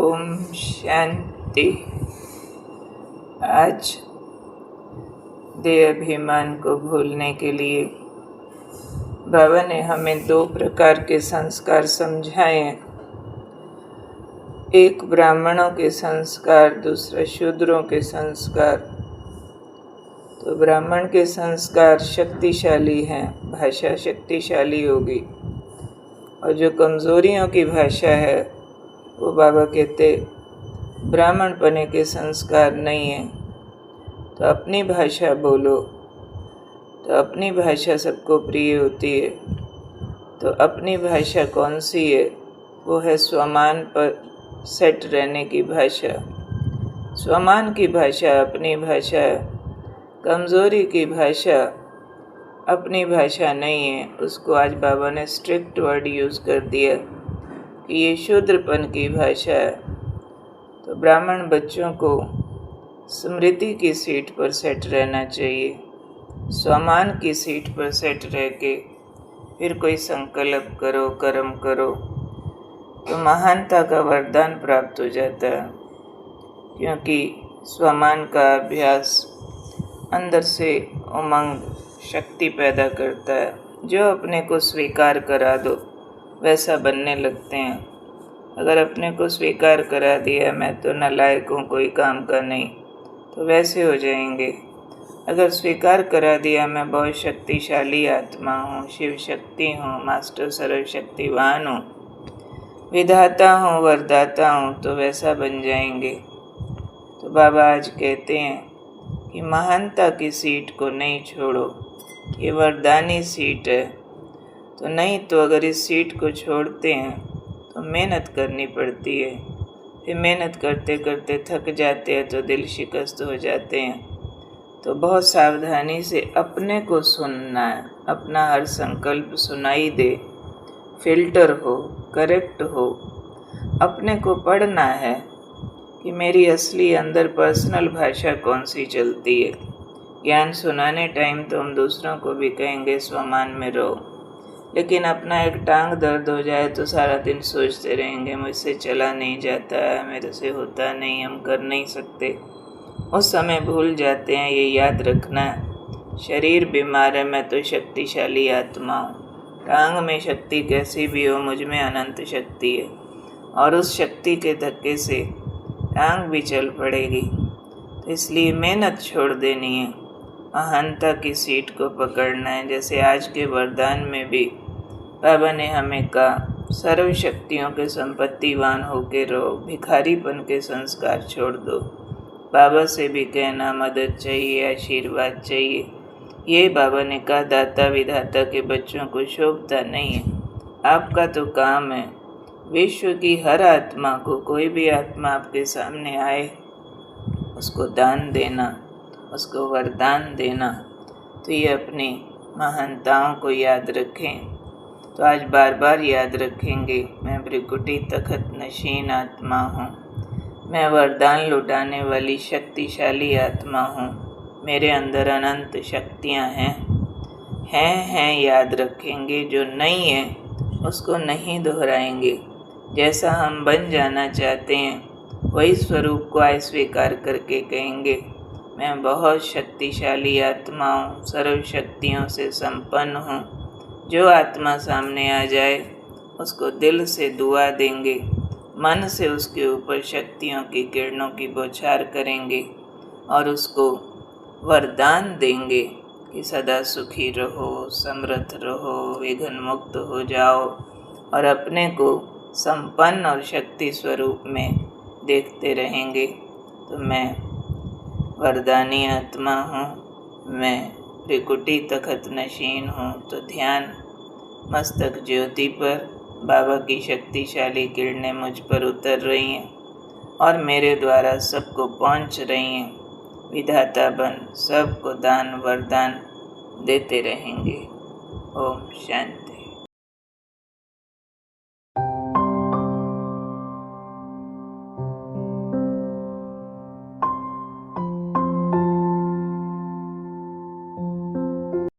ओम शांति। आज देह अभिमान को भूलने के लिए बाबा ने हमें 2 प्रकार के संस्कार समझाए हैं। एक ब्राह्मणों के संस्कार, दूसरा शूद्रों के संस्कार। तो ब्राह्मण के संस्कार शक्तिशाली हैं, भाषा शक्तिशाली होगी, और जो कमजोरियों की भाषा है वो बाबा कहते ब्राह्मण पने के संस्कार नहीं है। तो अपनी भाषा बोलो, तो अपनी भाषा सबको प्रिय होती है। तो अपनी भाषा कौन सी है? वो है स्वमान पर सेट रहने की भाषा। स्वमान की भाषा अपनी भाषा है। कमज़ोरी की भाषा अपनी भाषा नहीं है। उसको आज बाबा ने स्ट्रिक्ट वर्ड यूज़ कर दिया कि ये शूद्रपन की भाषा है। तो ब्राह्मण बच्चों को स्मृति की सीट पर सेट रहना चाहिए, स्वमान की सीट पर सेट रह के फिर कोई संकल्प करो, कर्म करो, तो महानता का वरदान प्राप्त हो जाता है। क्योंकि स्वमान का अभ्यास अंदर से उमंग शक्ति पैदा करता है। जो अपने को स्वीकार करा दो वैसा बनने लगते हैं। अगर अपने को स्वीकार करा दिया मैं तो नालायक हूँ, कोई काम का नहीं, तो वैसे हो जाएंगे। अगर स्वीकार करा दिया मैं बहुत शक्तिशाली आत्मा हूँ, शिव शक्ति हूँ, मास्टर सर्वशक्तिवान हूँ, विधाता हूँ, वरदाता हूँ, तो वैसा बन जाएंगे। तो बाबा आज कहते हैं कि महानता की सीट को नहीं छोड़ो, ये वरदानी सीट है। तो नहीं तो अगर इस सीट को छोड़ते हैं तो मेहनत करनी पड़ती है। फिर मेहनत करते करते थक जाते हैं तो दिल शिकस्त हो जाते हैं। तो बहुत सावधानी से अपने को सुनना है। अपना हर संकल्प सुनाई दे, फिल्टर हो, करेक्ट हो। अपने को पढ़ना है कि मेरी असली अंदर पर्सनल भाषा कौन सी चलती है। ज्ञान सुनाने टाइम तो हम दूसरों को भी कहेंगे स्वमान में रहो, लेकिन अपना एक टांग दर्द हो जाए तो सारा दिन सोचते रहेंगे मुझसे चला नहीं जाता है, मेरे से होता नहीं, हम कर नहीं सकते। उस समय भूल जाते हैं ये याद रखना, शरीर बीमार है, मैं तो शक्तिशाली आत्मा हूँ। टांग में शक्ति कैसी भी हो, मुझ में अनंत शक्ति है, और उस शक्ति के धक्के से टांग भी चल पड़ेगी। तो इसलिए मेहनत छोड़ देनी है, महानता की सीट को पकड़ना है। जैसे आज के वरदान में भी बाबा ने हमें कहा सर्व शक्तियों के संपत्तिवान होके रहो, भिखारीपन के संस्कार छोड़ दो। बाबा से भी कहना मदद चाहिए, आशीर्वाद चाहिए। ये बाबा ने कहा दाता विधाता के बच्चों को शोभता नहीं है। आपका तो काम है विश्व की हर आत्मा को, कोई भी आत्मा आपके सामने आए उसको दान देना, उसको वरदान देना। तो ये अपनी महानताओं को याद रखें। तो आज बार बार याद रखेंगे, मैं भृकुटी तखत नशीन आत्मा हूँ, मैं वरदान लुटाने वाली शक्तिशाली आत्मा हूँ, मेरे अंदर अनंत शक्तियाँ हैं याद रखेंगे। जो नहीं है उसको नहीं दोहराएंगे। जैसा हम बन जाना चाहते हैं वही स्वरूप को आय स्वीकार करके कहेंगे मैं बहुत शक्तिशाली आत्मा हूँ, सर्व शक्तियों से संपन्न हूँ। जो आत्मा सामने आ जाए उसको दिल से दुआ देंगे, मन से उसके ऊपर शक्तियों की किरणों की बौछार करेंगे और उसको वरदान देंगे कि सदा सुखी रहो, समृद्ध रहो, विघ्न मुक्त हो जाओ, और अपने को संपन्न और शक्ति स्वरूप में देखते रहेंगे। तो मैं वरदानी आत्मा हूँ, मैं भृकुटी तखत नशीन हूँ। तो ध्यान मस्तक ज्योति पर, बाबा की शक्तिशाली किरणें मुझ पर उतर रही हैं और मेरे द्वारा सबको पहुँच रही हैं। विधाता बन सबको दान वरदान देते रहेंगे। ओम शांति।